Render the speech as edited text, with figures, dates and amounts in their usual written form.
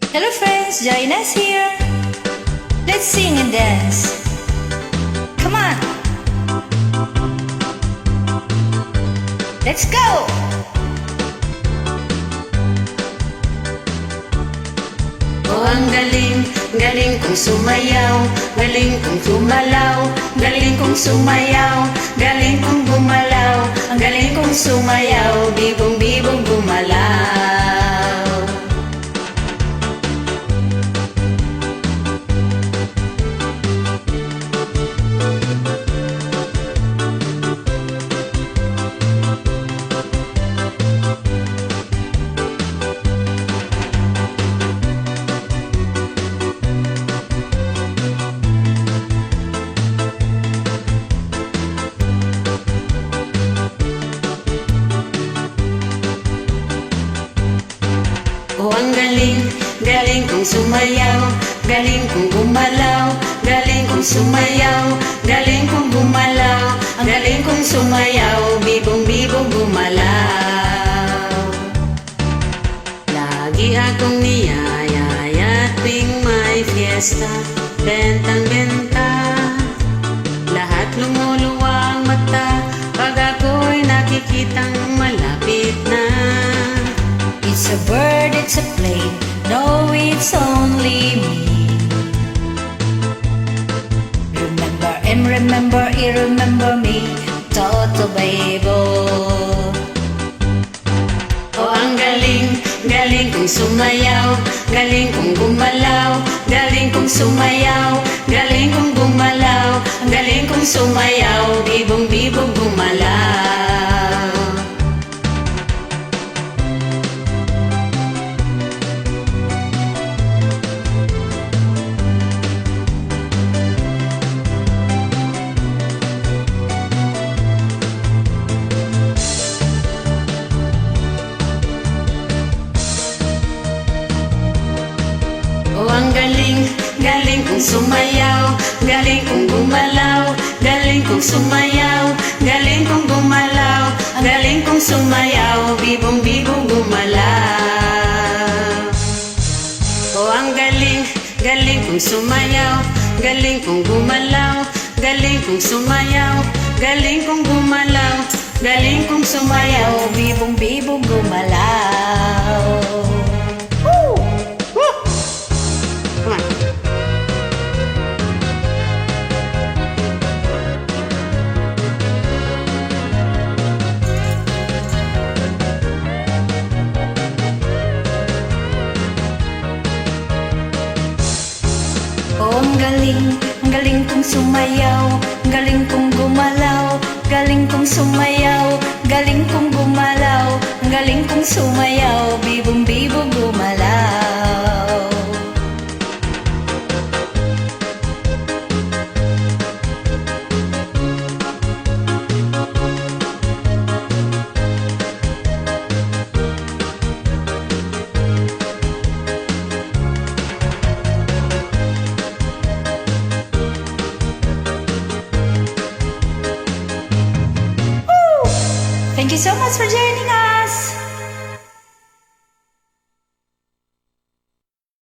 Hello friends, join us here. Let's sing and dance. Come on. Let's go. Oh, ang galing, galing kong sumayaw, galing kong tumalaw, galing kong sumayaw, galing kong gumalaw, ang galing kong sumayaw, bibong-bibong gumalaw. Oh, ang galing, galing kong sumayaw, galing kong gumalaw, galing kong sumayaw, galing kong gumalaw, ang galing kong sumayaw, bibong-bibong gumalaw. Lagi akong niyayaya tuwing may fiesta, bentang-benta, lahat lumuluwang mata, pag ako'y nakikitang malapit na. It's a bird, it's a plane. No, it's only me. Remember and remember, remember me, Toto Bebo. Oh, ang galing, galing kong sumayaw, galing kong gumalaw, galing kong sumayaw, galing kong gumalaw, ang galing kong sumayaw, bibong-bibong gumalaw. Oh, ang galing, galing kong sumayaw, galing kong gumalaw, galing kong sumayaw, galing kong gumalaw, ang galing kong sumayaw, bibong-bibong gumalaw. Oh, ang galing, galing kong sumayaw, galing kong gumalaw, galing kong sumayaw, galing kong gumalaw, galing kong sumayaw, Bibong-bibong gumalaw. Oh, ang galing kong sumayaw, ang galing kong gumalaw, galing kong sumayaw, galing kong gumalaw, ang galing kong sumayaw, bibong-bibong gumalaw. Thank you so much for joining us.